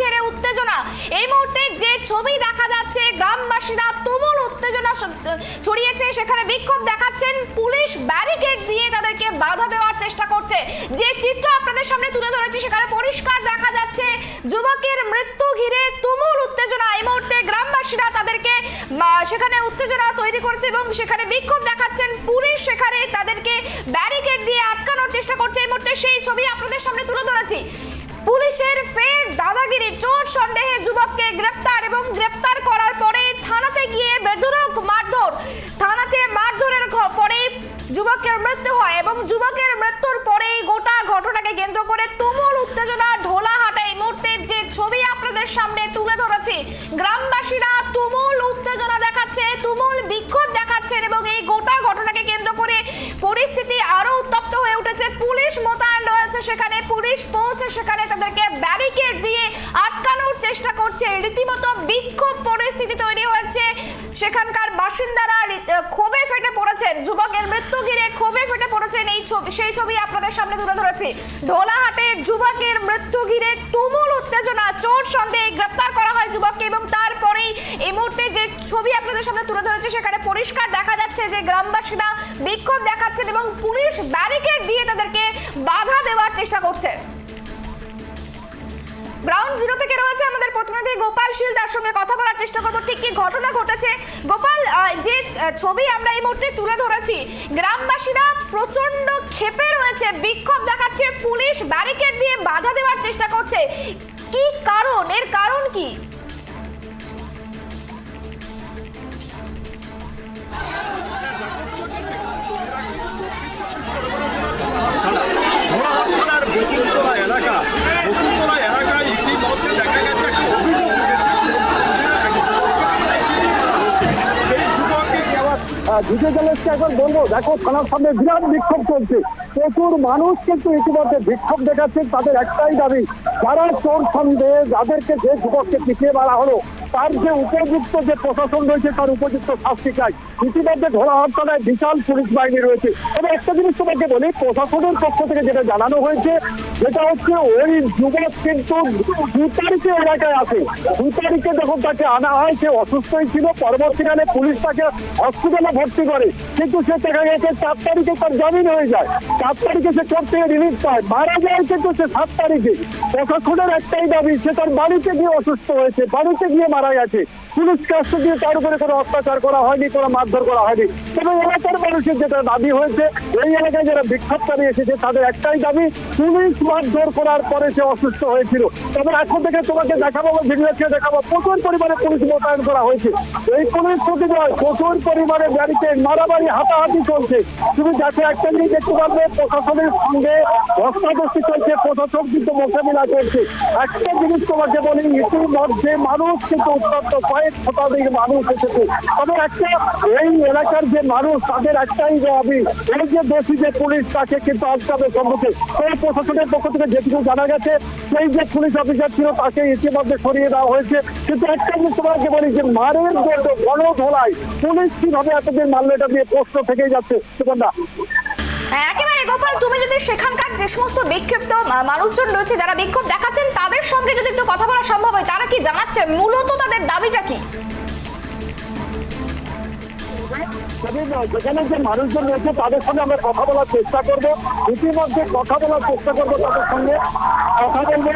ঘিরে উত্তেজনা। এই মুহূর্তে যে ছবি দেখা যাচ্ছে, গ্রামবাসীরা তুমুল উত্তেজনা ছড়িয়েছে, সেখানে বিক্ষোভ দেখাচ্ছেন, পুলিশ ব্যারিকেড দিয়ে তাদেরকে বাধা দেওয়ার চেষ্টা করছে। যে চিত্র আপনাদের সামনে তুলে ধরেছি সেখানে পরিষ্কার দেখা যাচ্ছে যুবকের মৃত্যু ঘিরে তুমুল উত্তেজনা। এই মুহূর্তে গ্রামবাসীরা তাদেরকে সেখানে উত্তেজনা তৈরি করছে এবং সেখানে বিক্ষোভ দেখাচ্ছেন, পুলিশ সেখানে তাদেরকে ব্যারিকেড দিয়ে আটকানোর চেষ্টা করছে। এই মুহূর্তে সেই ছবি আপনাদের সামনে তুলে ধরেছি। পুলিশের ফের দাদাগিরি, চোর সন্দেহে যুবককে গ্রেফতার এবং গ্রেফতার করার পরে থানাতে গিয়ে বেধড়ক মারধর। থানাতে মারধরের পরে যুবকের মৃত্যু হয় এবং যুবকের মৃত্যুর পরেই গোটা ঘটনাকে কেন্দ্র করে তুমুল উত্তেজনা ঢোলাহাটে। এই মুহূর্তে যে ছবি আপনাদের সামনে তুলে ধরেছি, গ্রামবাসীরা তুমুল উত্তেজনা দেখাচ্ছে, তুমুল বিক্ষোভ দেখাচ্ছেন এবং এই গোটা ঘটনাকে কেন্দ্র করে পরিস্থিতি আরো উত্তপ্ত হয়ে উঠেছে। পুলিশ মোতায়েন রয়েছে সেখানে, পুলিশ পৌঁছে সেখানে তাদেরকে ব্যারিকেড দিয়ে আটকানোর চেষ্টা করছে। রীতিমতো বিক্ষোভ পরিস্থিতি তৈরি হয়েছে, সেখানকার বাসিন্দারা ক্ষোভে ফেটে পড়েছেন, যুবকের মৃত্যু ঘিরে ক্ষোভে ফেটে পড়েছেন। এই সেই ছবি আপনাদের সামনে তুলে ধরেছি। ঢোলাহাটে যুবকের মৃত্যু ঘিরে তুমুল উত্তেজনা, চোর সন্দেহে গ্রেফতার করা হয় যুবককে এবং তারপরেই এই মুহূর্তে যে ছবি আপনাদের সামনে তুলে ধরেছে সেখানে পরিষ্কার দেখা যাচ্ছে যে গ্রামবাসীরা বিক্ষোভ দেখাচ্ছেন এবং পুলিশ ব্যারিকেড দিয়ে তাদেরকে বাধা দেওয়ার চেষ্টা করছে। গ্রাউন্ড জিরো থেকে রয়েছে আমাদের প্রতিনিধি গোপাল শীল, তার সঙ্গে কথা বলার চেষ্টা করবো ঠিক কি ঘটনা ঘটেছে। গোপাল, যে ছবি আমরা এই মুহূর্তে তুলে ধরেছি, গ্রামবাসীরা প্রচন্ড ক্ষেপে রয়েছে, বিক্ষোভ দেখাচ্ছে, পুলিশ ব্যারিকেড দিয়ে বাধা দেওয়ার চেষ্টা করছে। কি কারণ, এর কারণ কি? ঢুকে গেলে এখন বলবো, দেখো থানার সামনে বিরাট বিক্ষোভ চলছে, প্রচুর মানুষ কিন্তু ইতিমধ্যে বিক্ষোভ দেখাচ্ছে। তাদের একটাই দাবি, যারা চোর সন্দেহে যাদেরকে যে যুবককে পিছিয়ে মারা হলো তার যে উপযুক্ত যে প্রশাসন রয়েছে তার উপযুক্ত শাস্তি চাই। ইতিমধ্যে ঢোলাহাট থানায় বিশাল পুলিশ বাহিনী রয়েছে। তবে একটা জিনিস তোমাকে বলি, প্রশাসনের পক্ষ থেকে যেটা জানানো হয়েছে যেটা হচ্ছে ওই যুবক কিন্তু 2 তারিখে এলাকায় আসে। 2 তারিখে যখন তাকে আনা হয় সে অসুস্থই ছিল, পরবর্তীকালে পুলিশ তাকে হসপিটালে ভর্তি করে, কিন্তু সে দেখা গেছে 4 তারিখে তার জামিন হয়ে যায়। 4 তারিখে সে কোর্ট থেকে রিলিজ পায়, মারা যায় কিন্তু সে 7 তারিখে। প্রশাসনের একটাই দাবি, সে তার বাড়িতে গিয়ে অসুস্থ হয়েছে, বাড়িতে গিয়ে মারা গেছে। পুলিশ কাছে দিয়ে তার উপরে কোনো অত্যাচার করা হয়নি, কোনো মারধর করা হয়নি। তবে এলাকার মানুষের যেটা দাবি হয়েছে, এই এলাকায় যারা বিক্ষোভকারী এসেছে তাদের একটাই দাবি, পুলিশ মারধর করার পরে সে অসুস্থ হয়েছিল। তবে এখন থেকে তোমাকে দেখাবো, ভিডিওকে দেখাবো, প্রচুর পরিমাণে পুলিশ মোতায়েন করা হয়েছে। এই পুলিশ প্রতিবাদ প্রচুর পরিমাণে ব্যারিকেড, মারামারি, হাতাহাতি চলছে। তুমি যাকে একটা জিনিস দেখতে পারবে, প্রশাসনের সঙ্গে ধস্তাধস্তি চলছে, প্রশাসন কিন্তু মোকাবিলা করছে। একটা জিনিস তোমাকে বলি, ইতিমধ্যে মানুষ কিন্তু উত্তপ্ত, কয়েক শতাধিক মানুষ এসেছে। তবে একটা এই এলাকার যে মানুষ তাদের একটাই দাবি, এই যে দোষী যে পুলিশ তাকে কিন্তু আটকাবে সম্মুখে। এই প্রশাসনের পক্ষ থেকে যেটুকু জানা গেছে, সেই যে পুলিশ অফিসার ছিল তাকে ইতিমধ্যে সরিয়ে দেওয়া হয়েছে। কিন্তু একটা জিনিস তোমাকে বলি যে মারের গণধোলাই পুলিশ কিভাবে এতদিন মারলো, এটা নিয়ে প্রশ্ন থেকেই যাচ্ছে। সুগন্ধা, একেবারে গোপাল, তুমি যদি সেখানকার যে সমস্ত বিক্ষিপ্ত মানুষজন রয়েছে যারা বিক্ষোভ দেখাচ্ছেন তাদের সঙ্গে যদি একটু কথা বলা সম্ভব হয়, তারা কি জানাচ্ছে, মূলত তাদের দাবিটা কি? যেখানে যে মানুষজন রয়েছে তাদের সঙ্গে আমরা কথা বলার চেষ্টা করবো, ইতিমধ্যে কথা বলার চেষ্টা করবো তাদের সঙ্গে, কথা বলবো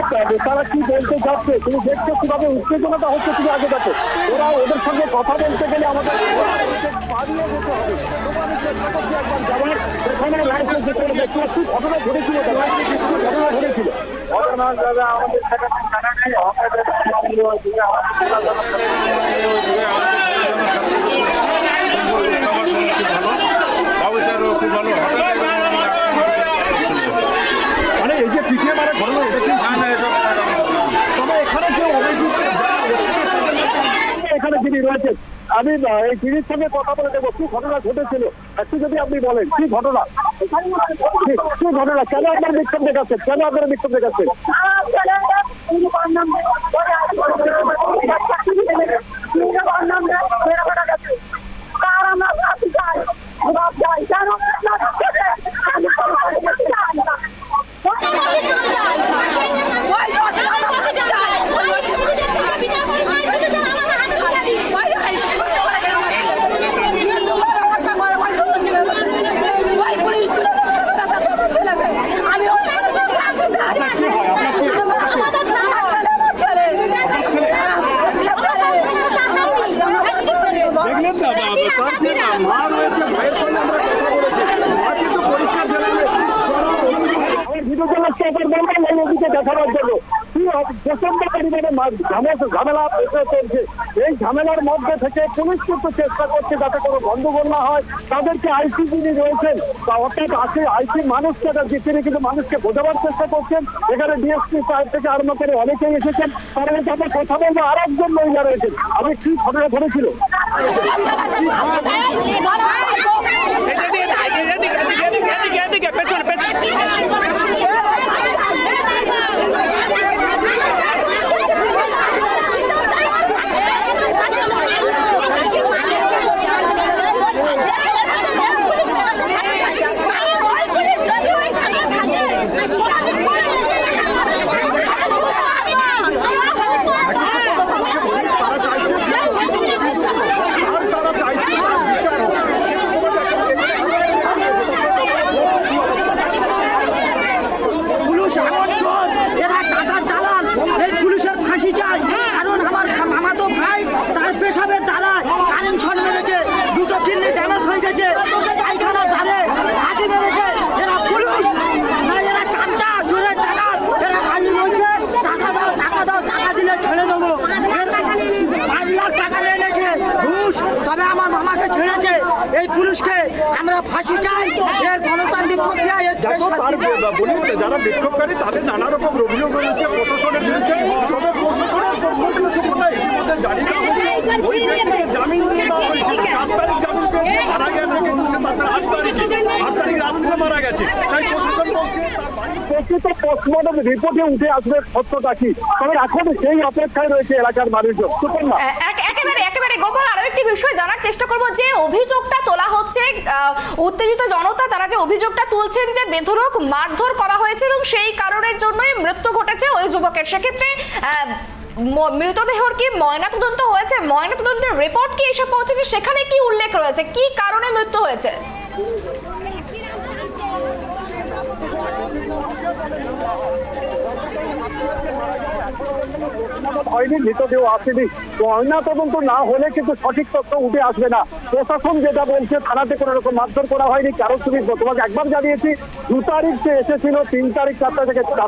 তারা কি বলতে যাচ্ছে। তুমি দেখছো কিভাবে উত্তেজনাটা হচ্ছে, তুমি আগে দেখো। ওরা ওদের সঙ্গে কথা বলতে গেলে আমাদের পালিয়ে যেতে হবে। এখানে দেখতে পাচ্ছি ঘটনা ঘটেছিল, ঘটনা ঘটেছিল ঘটনা দাদা আমাদের জানা নেই। মানে এই যে পিছিয়ে মারা ঘটনা, তবে এখানে যে এখানে যিনি রয়েছেন, আমি এই দিদির সঙ্গে কথা বলে দেবো কি ঘটনা ঘটেছিল একটু যদি আপনি বলেন। কি ঘটনা, কি ঘটনা, কেন আপনার বিক্ষোভ দেখাচ্ছেন, কেন আপনারা বিক্ষোভ দেখাচ্ছেন? দেখানোর জন্য কি প্রচন্ড পরিমাণে ঝামেলা চলছে। এই ঝামেলার মধ্যে থেকে পুলিশ কিন্তু চেষ্টা করছে যাতে কোনো গন্ডগোল না হয়। তাদেরকে আইসি যিনি রয়েছেন অর্থাৎ আইসি মানুষকে তিনি কিন্তু মানুষকে বোঝাবার চেষ্টা করছেন। এখানে ডিএসপি সাহেব থেকে আরম্ভ করে অনেকেই এসেছেন। তারা তাদের কথা বলবো আর একজন মহিলা রয়েছেন। আমি কি ঘটনা ঘটেছিল তবে আমার মামাকে ছেড়েছে। এই পুলিশকে আমরা ফাঁসি চাই। এর গণতান্ত্রিক প্রক্রিয়া যারা বিক্ষোভকারী তাদের নানা রকম অভিযোগ রয়েছে প্রশাসনের বিরুদ্ধে। তবে প্রশাসনের ইতিমধ্যে জারি করা হয়েছে ওই ব্যক্তিকে জামিন দিয়ে দেওয়া হয়েছে। 4 তারিখ জামিন পেয়েছে, মারা গেছে কিন্তু সে তাদের 8 তারিখ রাত্রে মারা গেছে। তাই প্রশাসন বলছে প্রকৃত পোস্টমর্টম রিপোর্টে উঠে আসবে সত্যটা কি। তবে এখন সেই অপেক্ষায় রয়েছে এলাকার মানুষজন। একেবারে গোপাল, আরো একটি বিষয় জানার চেষ্টা করব যে অভিযোগটা তোলা হচ্ছে, উত্তেজিত জনতা তারা যে অভিযোগটা তুলছেন যে বেধড়ক মারধর করা হয়েছে এবং সেই কারণের জন্যই মৃত্যু ঘটেছে ওই যুবকের। সেক্ষেত্রে মৃতদেহর কি ময়নাতদন্ত হয়েছে? ময়নাতদন্তের রিপোর্ট কি এসে পৌঁছেছে? সেখানে কি উল্লেখ রয়েছে, কি কারণে মৃত্যু হয়েছে? হয়নি, মৃতদেহ আসেনি। ময়না তদন্ত না হলে কিন্তু সঠিক তথ্য উঠে আসবে না। প্রশাসন যেটা বলছে থানাতে কোনো রকম মারধর করা হয়নি। কারণ তোমাকে একবার জানিয়েছি 2 তারিখ সে এসেছিল, 3 তারিখ 4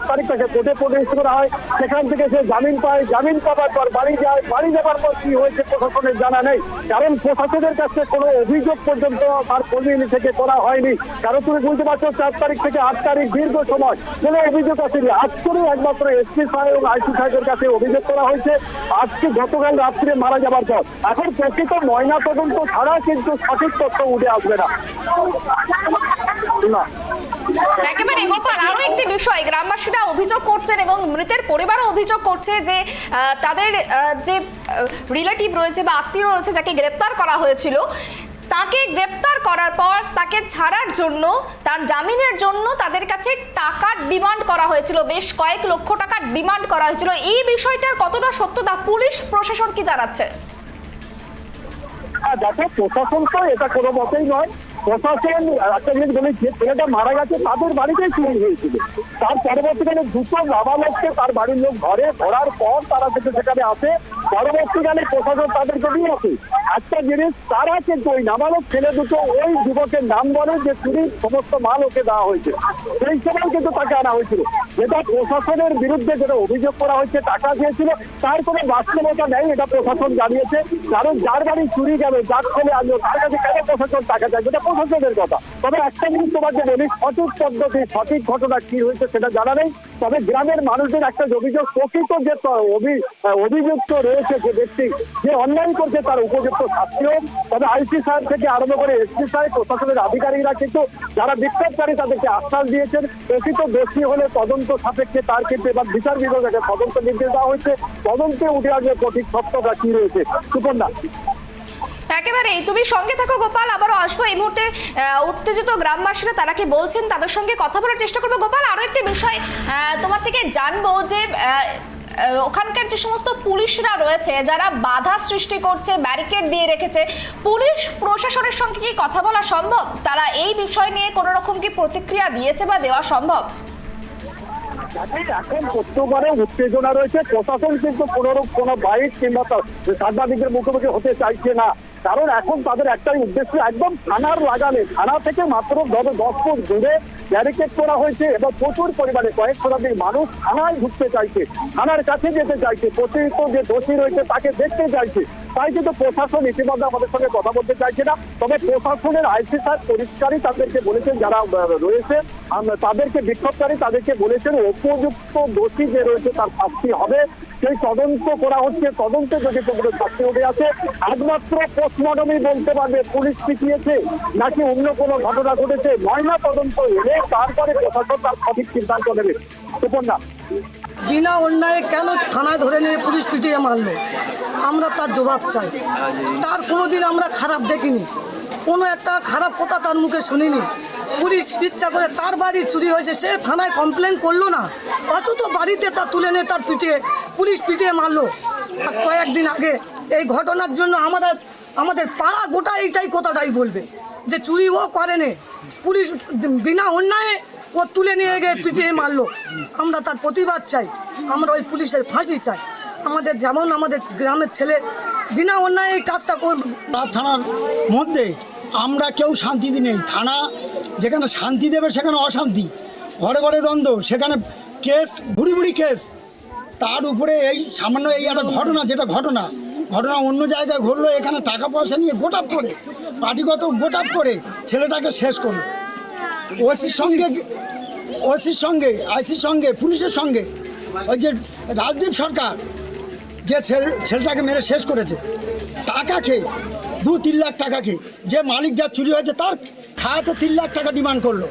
তারিখ তাকে কোর্টে প্রবেশ করা হয়। সেখান থেকে সে জামিন পায়, জামিন পাওয়ার পর বাড়ি যায়। বাড়ি যাবার পর কি হয়েছে প্রশাসনের জানা নেই। কারণ প্রশাসনের কাছে কোনো অভিযোগ পর্যন্ত তার কর্মী থেকে করা হয়নি। কারণ তুমি বুঝতে পারছো 4 তারিখ থেকে 8 তারিখ দীর্ঘ সময় কোনো অভিযোগ আসেনি। আজকেরও একমাত্র এসপি সাহেব এবং আইসি সাহেবের কাছে অভিযোগ করা হয়েছে আজকে গতকাল রাত্রে মারা যাবার পর। এখন প্রকৃত ময়না তদন্ত ছাড়া কিন্তু সঠিক তথ্য উঠে আসবে না। একেবারে গোপাল, আরো একটি বিষয় গ্রামবাসীরা অভিযোগ করছেন এবং মৃতের পরিবারও অভিযোগ করছে যে তাদের যে রিলেটিভ রয়েছে বা আত্মীয় রয়েছে যাকে গ্রেপ্তার করা হয়েছিল, তাকে গ্রেপ্তার করার পর তাকে ছাড়ার জন্য, তার জামিনের জন্য তাদের কাছে টাকার ডিমান্ড করা হয়েছিল, বেশ কয়েক লক্ষ টাকার ডিমান্ড করা হয়েছিল। এই বিষয়টার কতটা সত্যতা পুলিশ প্রশাসন কি জানাচ্ছে? দেখো, প্রশাসন তো এটা কোনো মতেই নয়। প্রশাসন একটা জিনিস বলে যে ছেলেটা মারা গেছে তাদের বাড়িতেই চুরি হয়েছিল। তার পরবর্তীকালে 2টো নাবালককে তার বাড়ির লোক ঘরে ধরার পর তারা থেকে সেখানে আসে। পরবর্তীকালে প্রশাসন তাদেরকে দিয়ে আসে। একটা জিনিস, তারা কিন্তু ওই নাবালক ছেলে দুটো ওই যুবকের নাম বলে যে চুরির সমস্ত মাল ওকে দেওয়া হয়েছে। সেই সময় কিন্তু তাকে আনা হয়েছিল। যেটা প্রশাসনের বিরুদ্ধে যেটা অভিযোগ করা হয়েছে টাকা দিয়েছিল, তার কোনো বাস্তবতা নেই, এটা প্রশাসন জানিয়েছে। কারণ যার বাড়ি চুরি যাবে, যার ছেলে আসবে, তার কাছে কেন প্রশাসন টাকা চাইবে, এটা প্রশাসনের কথা। তবে একটা জিনিস তোমাকে বলি, সঠিক পদ্ধতি সঠিক ঘটনা কি হয়েছে সেটা জানা নেই। তবে গ্রামের মানুষদের একটা অভিযোগ, প্রকৃত যে অভিযুক্ত রয়েছে যে ব্যক্তি যে অন্যায় করছে তার উপযুক্ত শাস্তি হোক। তবে আইসি সাহেব থেকে আরম্ভ করে এসপি সাহেব প্রশাসনের আধিকারিকরা কিন্তু যারা বিক্ষোভকারী তাদেরকে আশ্বাস দিয়েছেন প্রকৃত দোষী হলে তদন্ত সাপেক্ষে তার কিন্তু এবার বিচার বিভাগকে তদন্ত নির্দেশ দেওয়া হয়েছে। তদন্তে উঠে আসবে সঠিক সত্যটা কি রয়েছে। সুপর্ণা, একেবারেই তুমি সঙ্গে থাকো গোপাল, আবারও আসবো। এই মুহূর্তে উত্তেজিত গ্রামবাসীরা তারা কি বলছেন তাদের সঙ্গে কথা বলার চেষ্টা করবো। গোপাল, আরো একটি বিষয় তোমার থেকে জানবো যে ওখানকার যে সমস্ত পুলিশরা রয়েছে যারা বাধা সৃষ্টি করছে, ব্যারিকেড দিয়ে রেখেছে, পুলিশ প্রশাসনের সঙ্গে কি কথা বলা সম্ভব? তারা এই বিষয় নিয়ে কোনো রকম কি প্রতিক্রিয়া দিয়েছে বা দেওয়া সম্ভব? এখন প্রত্যেকবারে উত্তেজনা রয়েছে। প্রশাসন কিন্তু কোনো বাইক কিংবা সাংবাদিকদের মুখোমুখি হতে চাইছে না। কারণ এখন তাদের একটাই উদ্দেশ্য, একদম থানার লাগালে, থানা থেকে মাত্র 10 ফুট দূরে ব্যারিকেড করা হয়েছে এবং প্রচুর পরিমাণে কয়েক শতাধিক মানুষ থানায় ঢুকতে চাইছে, থানার কাছে যেতে চাইছে, প্রতিনিয়ত যে দোষী রয়েছে তাকে দেখতে চাইছে। তাই কিন্তু প্রশাসন ইতিমধ্যে আমাদের সঙ্গে কথা বলতে চাইছে না। তবে প্রশাসনের আইসি স্যার পরিষ্কারই তাদেরকে বলেছেন, যারা রয়েছে তাদেরকে বিক্ষোভকারী তাদেরকে বলেছেন উপযুক্ত দোষী যে রয়েছে তার শাস্তি হবে। সেই তদন্ত করা হচ্ছে, তদন্তে যদি কোনো শাস্তি উঠে আসে একমাত্র পোস্টমর্টমই বলতে পারবে পুলিশ পিটিয়েছে নাকি অন্য কোনো ঘটনা ঘটেছে। ময়না তদন্ত এলে তারপরে প্রশাসন তার সঠিক সিদ্ধান্ত নেবে। সুপর্ণা, বিনা অন্যায়ে কেন থানায় ধরে নিয়ে পুলিশ পিটিয়ে মারলো, আমরা তার জবাব চাই। তার কোনোদিন আমরা খারাপ দেখিনি, কোনো একটা খারাপ কথা তার মুখে শুনিনি। পুলিশ ইচ্ছা করে তার বাড়ি চুরি হয়েছে, সে থানায় কমপ্লেন করলো না, অথচ বাড়িতে তার তুলে নিয়ে তার পুলিশ পিটিয়ে মারলো। আজ কয়েকদিন আগে এই ঘটনার জন্য আমাদের পাড়া গোটা এইটাই কথাটাই বলবে যে চুরি ও করেনি, পুলিশ বিনা অন্যায়ে ও তুলে নিয়ে গিয়ে পিটিয়ে মারলো। আমরা তার প্রতিবাদ চাই, আমরা ওই পুলিশের ফাঁসি চাই। আমাদের যেমন আমাদের গ্রামের ছেলে বিনা অন্যায় এই কাজটা করবে। থানার মধ্যে আমরা কেউ শান্তিতে নেই। থানা যেখানে শান্তি দেবে সেখানে অশান্তি, ঘরে ঘরে দ্বন্দ্ব, সেখানে কেস বুড়ি বুড়ি কেস। তার উপরে এই সামান্য এই একটা ঘটনা, যেটা ঘটনা অন্য জায়গায় ঘটলো, এখানে টাকা পয়সা নিয়ে গোটাপ করে, পার্টিগত গোটাপ করে ছেলেটাকে শেষ করলো। ওসির সঙ্গে আইসির সঙ্গে পুলিশের সঙ্গে ওই যে রাজদীপ সরকার যে ছেলেটাকে মেরে শেষ করেছে, টাকা খেয়ে 2-3 লাখ টাকা খেয়ে, যে মালিক যার চুরি হয়েছে তার খাওয়াতে 3 লাখ টাকা ডিমান্ড করলো।